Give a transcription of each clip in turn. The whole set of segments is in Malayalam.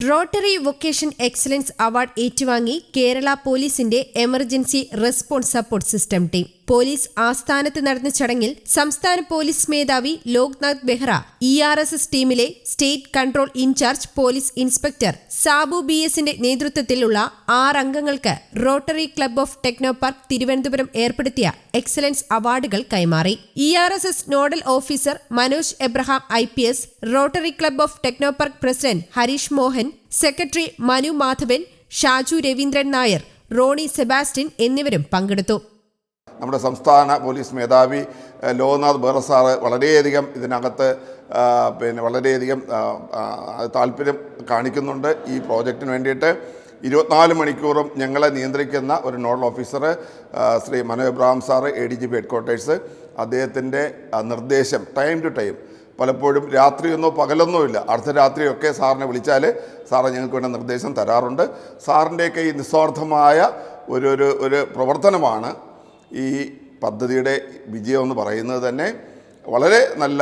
റോട്ടറി വൊക്കേഷൻ എക്സലൻസ് അവാർഡ് ഏറ്റുവാങ്ങി കേരള പോലീസിന്റെ emergency response support system team. Police ആസ്ഥാനത്ത് നടന്ന ചടങ്ങിൽ സംസ്ഥാന പോലീസ് മേധാവി ലോക്നാഥ് ബെഹ്റ, ERSS ടീമിലെ state control in charge police inspector Sabu BS നേതൃത്വത്തിലുള്ള 6 അംഗങ്ങൾക്ക് rotary club of Technopark Thiruvananthapuram ഏർപ്പെടുത്തിയ എക്സലൻസ് അവാർഡുകൾ കൈമാറി. ERSS nodal officer Manoj Abraham IPS, rotary club of Technopark president Harish Mohan, secretary Manu Madhavan, Shaju Raveendran Nair, Rony Sebastian എന്നിവരും പങ്കെടുത്തു. നമ്മുടെ സംസ്ഥാന പോലീസ് മേധാവി ലോക്നാഥ് ബെഹ്റ സാറ് വളരെയധികം ഇതിനകത്ത് വളരെയധികം താല്പര്യം കാണിക്കുന്നുണ്ട്. ഈ പ്രോജക്റ്റിന് വേണ്ടിയിട്ട് 24 മണിക്കൂറും ഞങ്ങളെ നിയന്ത്രിക്കുന്ന ഒരു nodal officer Shri Manu Abraham sir, ADGP headquarters, അദ്ദേഹത്തിൻ്റെ നിർദ്ദേശം ടൈം ടു ടൈം, പലപ്പോഴും രാത്രിയൊന്നോ പകലൊന്നോ ഇല്ല, അർദ്ധരാത്രിയൊക്കെ സാറിനെ വിളിച്ചാൽ സാറ് ഞങ്ങൾക്ക് വേണ്ട നിർദ്ദേശം തരാറുണ്ട്. സാറിൻ്റെയൊക്കെ ഈ നിസ്വാർത്ഥമായ ഒരു പ്രവർത്തനമാണ് ഈ പദ്ധതിയുടെ വിജയം എന്ന് പറയുന്നത്. തന്നെ വളരെ നല്ല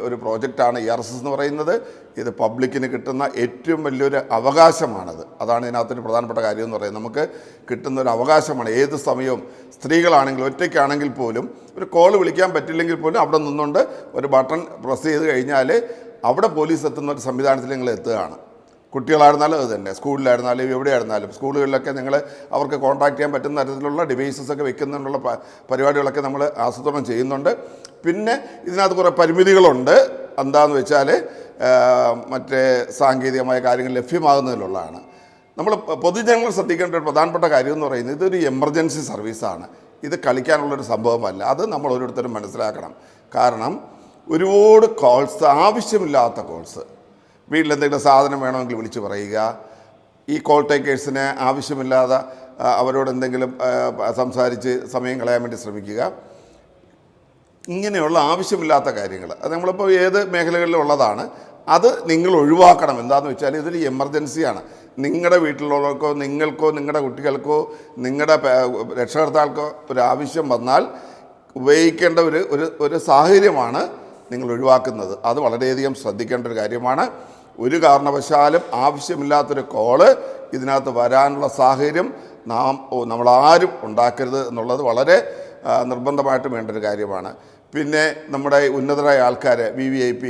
ഒരു പ്രോജക്റ്റാണ് ERSS എന്ന് പറയുന്നത്. ഇത് പബ്ലിക്കിന് കിട്ടുന്ന ഏറ്റവും വലിയൊരു അവകാശമാണത്. അതാണ് ഇതിനകത്തൊരു പ്രധാനപ്പെട്ട കാര്യം എന്ന് പറയുന്നത്. നമുക്ക് കിട്ടുന്ന ഒരു അവകാശമാണ്. ഏത് സമയവും സ്ത്രീകളാണെങ്കിൽ ഒറ്റയ്ക്കാണെങ്കിൽ പോലും ഒരു കോൾ വിളിക്കാൻ പറ്റില്ലെങ്കിൽ പോലും അവിടെ നിന്നുകൊണ്ട് ഒരു ബട്ടൺ പ്രസ് ചെയ്ത് കഴിഞ്ഞാൽ അവിടെ പോലീസ് എത്തുന്ന ഒരു സംവിധാനത്തിൽ നിങ്ങൾ എത്തുകയാണ്. കുട്ടികളായിരുന്നാലും അത് തന്നെ, സ്കൂളിലായിരുന്നാലും എവിടെയായിരുന്നാലും, സ്കൂളുകളിലൊക്കെ നിങ്ങൾ അവർക്ക് കോൺടാക്ട് ചെയ്യാൻ പറ്റുന്ന തരത്തിലുള്ള ഡിവൈസസ് ഒക്കെ വെക്കുന്നതിനുള്ള പരിപാടികളൊക്കെ നമ്മൾ ആസൂത്രണം ചെയ്യുന്നുണ്ട്. പിന്നെ ഇതിനകത്ത് കുറേ പരിമിതികളുണ്ട്. എന്താണെന്ന് വെച്ചാൽ മറ്റേ സാങ്കേതികമായ കാര്യങ്ങൾ ലഭ്യമാകുന്നതിലുള്ളതാണ്. നമ്മൾ പൊതുജനങ്ങൾ ശ്രദ്ധിക്കേണ്ട ഒരു പ്രധാനപ്പെട്ട കാര്യം എന്ന് പറയുന്നത്, ഇതൊരു എമർജൻസി സർവീസാണ്. ഇത് കളിക്കാനുള്ളൊരു സംഭവമല്ല. അത് നമ്മൾ ഓരോരുത്തരും മനസ്സിലാക്കണം. കാരണം ഒരുപാട് കോൾസ്, ആവശ്യമില്ലാത്ത കോൾസ്, വീട്ടിലെന്തെങ്കിലും സാധനം വേണമെങ്കിൽ വിളിച്ച് പറയുക, ഈ കോൾ ടേക്കേഴ്സിന് ആവശ്യമില്ലാതെ അവരോട് എന്തെങ്കിലും സംസാരിച്ച് സമയം കളയാൻ വേണ്ടി ശ്രമിക്കുക. ഇങ്ങനെയുള്ള ആവശ്യമില്ലാത്ത കാര്യങ്ങൾ അത് നമ്മളിപ്പോൾ ഏത് മേഖലകളിലുള്ളതാണ്. അത് നിങ്ങൾ ഒഴിവാക്കണം. എന്താണെന്ന് വെച്ചാൽ ഇതൊരു എമർജൻസിയാണ്. നിങ്ങളുടെ വീട്ടിലുള്ളവർക്കോ നിങ്ങൾക്കോ നിങ്ങളുടെ കുട്ടികൾക്കോ നിങ്ങളുടെ രക്ഷകർത്താക്കൾക്കോ ഒരു ആവശ്യം വന്നാൽ ഉപയോഗിക്കേണ്ട ഒരു സാഹചര്യമാണ് നിങ്ങൾ ഒഴിവാക്കുന്നത്. അത് വളരെയധികം ശ്രദ്ധിക്കേണ്ട ഒരു കാര്യമാണ്. ഒരു കാരണവശാലും ആവശ്യമില്ലാത്തൊരു കോള് ഇതിനകത്ത് വരാനുള്ള സാഹചര്യം നമ്മളാരും ഉണ്ടാക്കരുത് എന്നുള്ളത് വളരെ നിർബന്ധമായിട്ടും വേണ്ട ഒരു കാര്യമാണ്. പിന്നെ നമ്മുടെ ഉന്നതരായ ആൾക്കാർ, VVIP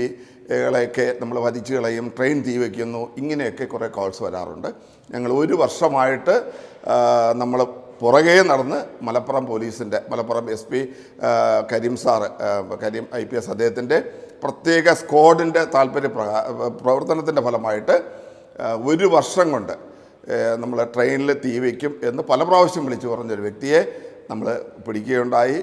കളെയൊക്കെ നമ്മൾ വധിച്ചു കളയും, ട്രെയിൻ തീ വയ്ക്കുന്നു, ഇങ്ങനെയൊക്കെ കുറേ കോൾസ് വരാറുണ്ട്. ഞങ്ങൾ 1 വർഷമായിട്ട് നമ്മൾ പുറകെ നടന്ന് മലപ്പുറം പോലീസിൻ്റെ, Malappuram SP Kareem sir, Kareem IPS, അദ്ദേഹത്തിൻ്റെ പ്രത്യേക സ്ക്വാഡിൻ്റെ പ്രവർത്തനത്തിൻ്റെ ഫലമായിട്ട് 1 വർഷം കൊണ്ട് നമ്മൾ ട്രെയിനിൽ തീ വയ്ക്കും എന്ന് പല പ്രാവശ്യം വിളിച്ചു പറഞ്ഞൊരു വ്യക്തിയെ നമ്മൾ പിടിക്കുകയുണ്ടായി.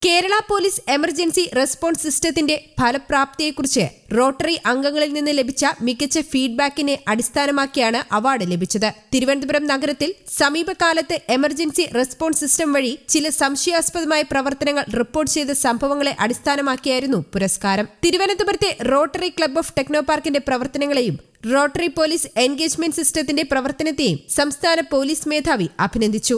കേരള പോലീസ് എമർജൻസി റെസ്പോൺസ് സിസ്റ്റത്തിന്റെ ഫലപ്രാപ്തിയെക്കുറിച്ച് റോട്ടറി അംഗങ്ങളിൽ നിന്ന് ലഭിച്ച മികച്ച ഫീഡ്ബാക്കിനെ അടിസ്ഥാനമാക്കിയാണ് അവാർഡ് ലഭിച്ചത്. തിരുവനന്തപുരം നഗരത്തിൽ സമീപകാലത്ത് എമർജൻസി റെസ്പോൺസ് സിസ്റ്റം വഴി ചില സംശയാസ്പദമായ പ്രവർത്തനങ്ങൾ റിപ്പോർട്ട് ചെയ്ത സംഭവങ്ങളെ അടിസ്ഥാനമാക്കിയായിരുന്നു പുരസ്കാരം. തിരുവനന്തപുരത്തെ റോട്ടറി ക്ലബ് ഓഫ് ടെക്നോപാർക്കിന്റെ പ്രവർത്തനങ്ങളെയും റോട്ടറി പോലീസ് എൻഗേജ്മെന്റ് സിസ്റ്റത്തിന്റെ പ്രവർത്തനത്തെയും സംസ്ഥാന പോലീസ് മേധാവി അഭിനന്ദിച്ചു.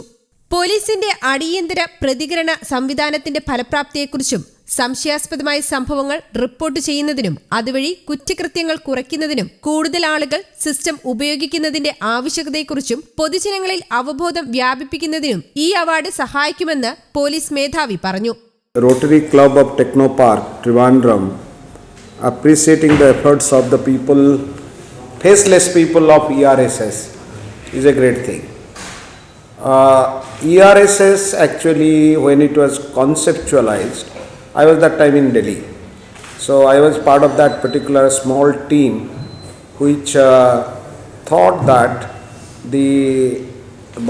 പോലീസിന്റെ അടിയന്തര പ്രതികരണ സംവിധാനത്തിന്റെ ഫലപ്രാപ്തിയെക്കുറിച്ചും സംശയാസ്പദമായ സംഭവങ്ങൾ റിപ്പോർട്ട് ചെയ്യുന്നതിനും അതുവഴി കുറ്റകൃത്യങ്ങൾ കുറയ്ക്കുന്നതിനും കൂടുതൽ ആളുകൾ സിസ്റ്റം ഉപയോഗിക്കുന്നതിന്റെ ആവശ്യകതയെക്കുറിച്ചും പൊതുജനങ്ങളിൽ അവബോധം വ്യാപിപ്പിക്കുന്നതിനും ഈ അവാർഡ് സഹായിക്കുമെന്ന് പോലീസ് മേധാവി പറഞ്ഞു. Rotary Club of Technopark, Trivandrum, appreciating the efforts of the people, faceless people of ERSS is a great thing. ERSS actually, when it was conceptualized, I was that time in Delhi. So I was part of that particular small team which thought that the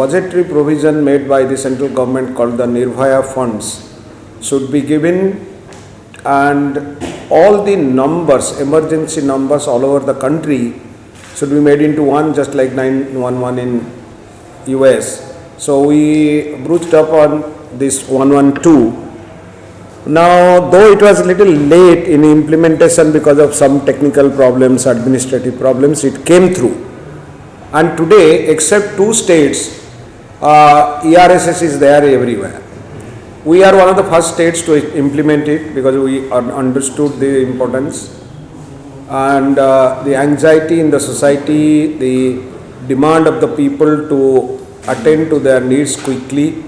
budgetary provision made by the central government called the Nirbhaya funds should be given, and all the numbers, emergency numbers all over the country should be made into one, just like 911 in US. So we broached up on this 112. Now, though it was a little late in implementation because of some technical problems, administrative problems, it came through. And today, except 2 states, ERSS is there everywhere. We are one of the first states to implement it because we understood the importance. and the anxiety in the society, the demand of the people to attend to their needs quickly.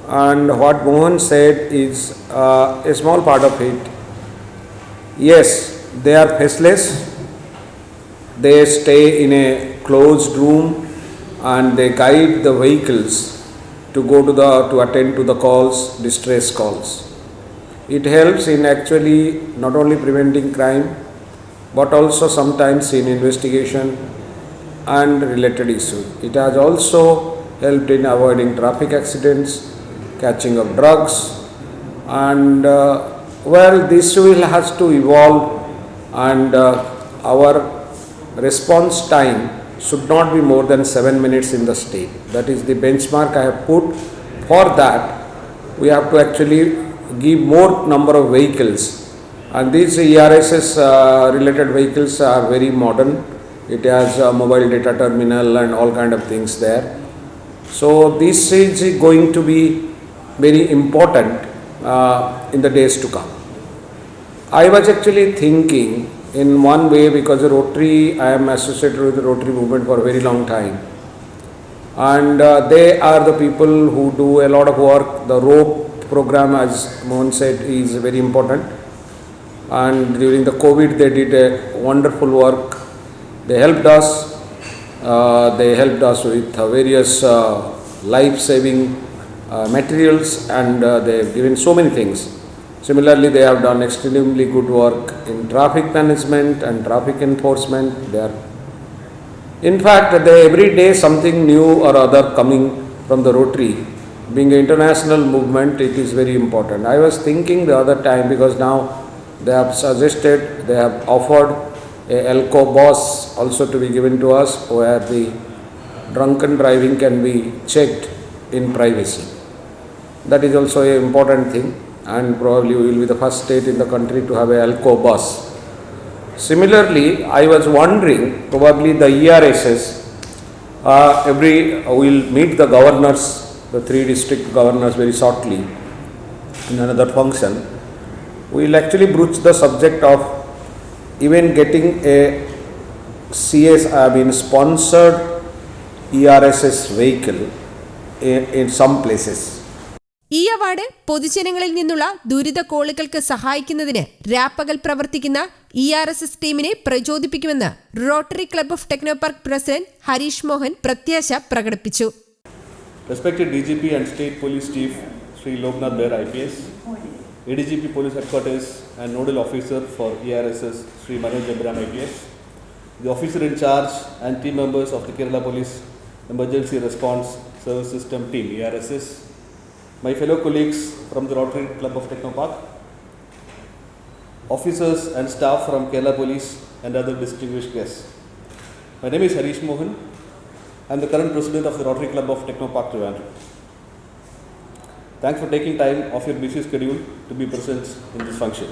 And what Mohan said is a small part of it. Yes, they are faceless. They stay in a closed room and they guide the vehicles to go to attend to the calls, distress calls. It helps in actually not only preventing crime but also sometimes in investigation and related issues. It has also helped in avoiding traffic accidents, catching of drugs, and this will has to evolve, and our response time should not be more than 7 minutes in the state. That is the benchmark I have put. For that, we have to actually give more number of vehicles, and these ERSS related vehicles are very modern. It has a mobile data terminal and all kind of things there. So this is going to be very important in the days to come. I was actually thinking in one way, because the Rotary, I am associated with the Rotary movement for a very long time, and they are the people who do a lot of work. The ROPE program, as Mohan said, is very important, and during the COVID they did a wonderful work. They helped us with various life-saving materials, and they have given so many things. Similarly, they have done extremely good work in traffic management and traffic enforcement. In fact, every day something new or other coming from the Rotary. Being an international movement, it is very important. I was thinking the other time, because now they have suggested, they have offered a ELCO bus also to be given to us, where the drunken driving can be checked in privacy. That is also an important thing, and probably we will be the first state in the country to have a ELCO bus. Similarly, I was wondering, probably the ERSS, will meet the governors, the 3 district governors very shortly in another function. We will actually broach the subject of even getting a sponsored ERSS vehicle in some places. ഈ അവാർഡ് പൊതുജനങ്ങളിൽ നിന്നുള്ള ദുരിത കോളുകൾക്ക് സഹായിക്കുന്നതിന് രാപ്പകൽ പ്രവർത്തിക്കുന്ന ERSS ടീമിനെ പ്രചോദിപ്പിക്കുമെന്ന് Rotary club of Technopark president Harish Mohan പ്രത്യാശ പ്രകടിപ്പിച്ചു. Respected DGP and State Police Chief Sri Loknath Bera IPS, ADGP Police Headquarters and Nodal Officer for ERSS Sri Manoj Abram IPS, the officer in charge and team members of the Kerala Police Emergency Response Service System Team ERSS, my fellow colleagues from the Rotary Club of Technopark, officers and staff from Kerala Police and other distinguished guests. My name is Harish Mohan. I am the current president of the Rotary Club of Technopark Trivandrum. Thanks for taking time off your busy schedule to be present in this function.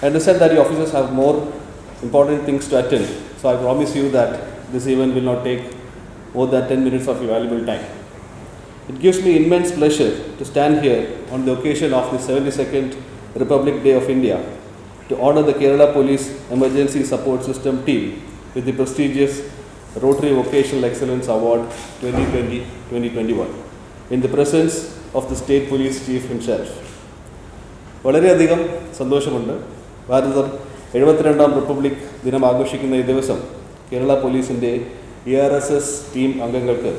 I understand that the officers have more important things to attend, so I promise you that this event will not take more than 10 minutes of your valuable time. It gives me immense pleasure to stand here on the occasion of the 72nd Republic Day of India to honor the Kerala Police Emergency Support System team with the prestigious Rotary Vocational Excellence Award 2020-2021 in the presence of the State Police Chief himself. വളരെയധികം സന്തോഷമുണ്ട്. ഭാരതം 72ാം റിപ്പബ്ലിക് ദിനം ആഘോഷിക്കുന്ന ഈ ദിവസം കേരള പോലീസിൻ്റെ ERSS ടീം അംഗങ്ങൾക്ക്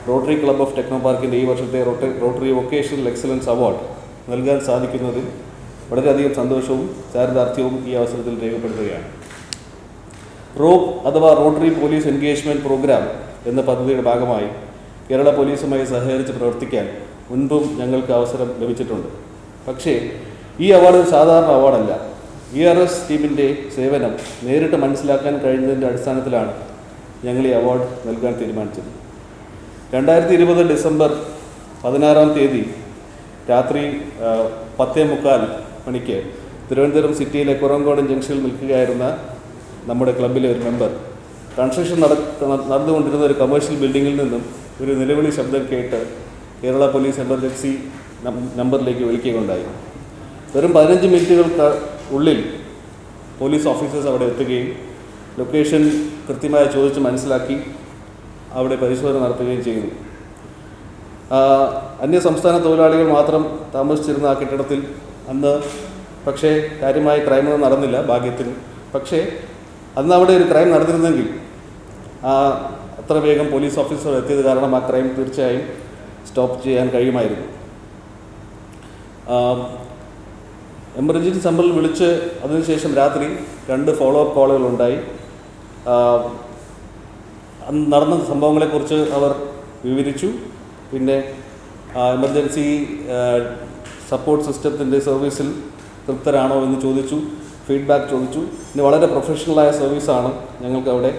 റോട്ടറി ക്ലബ് ഓഫ് ടെക്നോപാർക്കിൻ്റെ ഈ വർഷത്തെ റോട്ടറി വൊക്കേഷണൽ എക്സലൻസ് അവാർഡ് നൽകാൻ സാധിക്കുന്നതിൽ വളരെയധികം സന്തോഷവും ചാരിതാർത്ഥ്യവും ഈ അവസരത്തിൽ രേഖപ്പെടുത്തുകയാണ്. റോപ്പ് അഥവാ റോട്ടറി പോലീസ് എൻഗേജ്മെൻറ്റ് പ്രോഗ്രാം എന്ന പദ്ധതിയുടെ ഭാഗമായി കേരള പോലീസുമായി സഹകരിച്ച് പ്രവർത്തിക്കാൻ മുൻപും ഞങ്ങൾക്ക് അവസരം ലഭിച്ചിട്ടുണ്ട്. പക്ഷേ ഈ അവാർഡ് ഒരു സാധാരണ അവാർഡല്ല. ERS ടീമിൻ്റെ സേവനം നേരിട്ട് മനസ്സിലാക്കാൻ കഴിഞ്ഞതിൻ്റെ അടിസ്ഥാനത്തിലാണ് ഞങ്ങൾ ഈ അവാർഡ് നൽകാൻ തീരുമാനിച്ചത്. 2020 ഡിസംബർ 16 രാത്രി 10:45 മണിക്ക് തിരുവനന്തപുരം സിറ്റിയിലെ കുറങ്കോടൻ ജംഗ്ഷനിൽ നിൽക്കുകയായിരുന്ന നമ്മുടെ ക്ലബിലെ ഒരു മെമ്പർ കൺസ്ട്രക്ഷൻ നടന്നുകൊണ്ടിരുന്ന ഒരു കമേഴ്ഷ്യൽ ബിൽഡിങ്ങിൽ നിന്നും ഒരു നിലവിളി ശബ്ദം കേട്ട് കേരള പോലീസ് എമർജൻസി നമ്പറിലേക്ക് വിളിക്കുകയുണ്ടായി. വെറും 15 മിനിറ്റുകൾക്ക് ഉള്ളിൽ പോലീസ് ഓഫീസേഴ്സ് അവിടെ എത്തുകയും ലൊക്കേഷൻ കൃത്യമായി ചോദിച്ച് മനസ്സിലാക്കി അവിടെ പരിശോധന നടത്തുകയും ചെയ്യുന്നു. അന്യസംസ്ഥാന തൊഴിലാളികൾ മാത്രം താമസിച്ചിരുന്ന ആ കെട്ടിടത്തിൽ അന്ന് പക്ഷേ കാര്യമായ ക്രൈമൊന്നും നടന്നില്ല ഭാഗ്യത്തിന്. പക്ഷേ അന്ന് അവിടെ ഒരു ക്രൈം നടന്നിരുന്നെങ്കിൽ അത്ര വേഗം പോലീസ് ഓഫീസർ എത്തിയത് കാരണം ആ ക്രൈം തീർച്ചയായും സ്റ്റോപ്പ് ചെയ്യാൻ കഴിയുമായിരുന്നു. എമർജൻസി നമ്പറിൽ വിളിച്ച് അതിനുശേഷം രാത്രി 2 ഫോളോ അപ്പ് കോളുകളുണ്ടായി. അന്ന് നടന്ന സംഭവങ്ങളെക്കുറിച്ച് അവർ വിവരിച്ചു. പിന്നെ എമർജൻസി സപ്പോർട്ട് സിസ്റ്റത്തിൻ്റെ സർവീസിൽ തൃപ്തരാണോ എന്ന് ചോദിച്ചു, ഫീഡ്ബാക്ക് ചോദിച്ചു. പിന്നെ വളരെ പ്രൊഫഷണലായ സർവീസാണ് ഞങ്ങൾക്ക് അവിടെ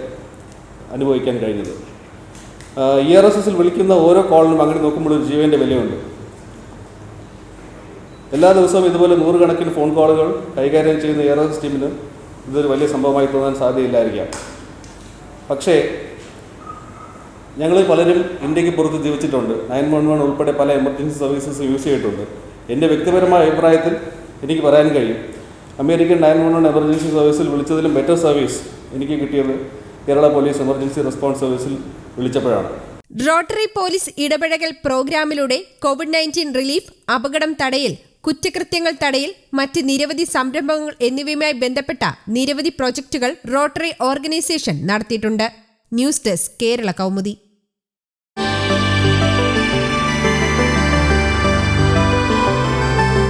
അനുഭവിക്കാൻ കഴിഞ്ഞത്. ERSSൽ വിളിക്കുന്ന ഓരോ കോളിനും അങ്ങനെ നോക്കുമ്പോൾ ഒരു ജീവൻ്റെ വിലയുണ്ട്. എല്ലാ ദിവസവും ഇതുപോലെ 100 കണക്കിന് ഫോൺ കോളുകൾ കൈകാര്യം ചെയ്യുന്ന ERSS ടീമിന് ഇതൊരു വലിയ സംഭവമായി തോന്നാൻ സാധ്യതയില്ലായിരിക്കാം. പക്ഷേ ഞങ്ങൾ പലരും ഇന്ത്യക്ക് പുറത്ത് ജീവിച്ചിട്ടുണ്ട്. 911 ഉൾപ്പെടെ പല എമർജൻസി സർവീസസ് യൂസ് ചെയ്തിട്ടുണ്ട്. എൻ്റെ വ്യക്തിപരമായ അഭിപ്രായത്തിൽ എനിക്ക് പറയാൻ കഴിയും, അമേരിക്കൻ 911 എമർജൻസി സർവീസിൽ വിളിച്ചതിലും ബെറ്റർ സർവീസ് എനിക്ക് കിട്ടിയത് കേരള പോലീസ് എമർജൻസി റെസ്പോൺസ് സർവീസിൽ വിളിച്ചപ്പോഴാണ്. റോട്ടറി പോലീസ് ഇടപെടൽ പ്രോഗ്രാമിലൂടെ COVID-19 റിലീഫ്, അപകടം തടയൽ, കുറ്റകൃത്യങ്ങൾ തടയൽ, മറ്റ് നിരവധി സംരംഭങ്ങൾ എന്നിവയുമായി ബന്ധപ്പെട്ട നിരവധി പ്രൊജക്ടുകൾ റോട്ടറി ഓർഗനൈസേഷൻ നടത്തിയിട്ടുണ്ട്. News desk, Kerala Kaumudi.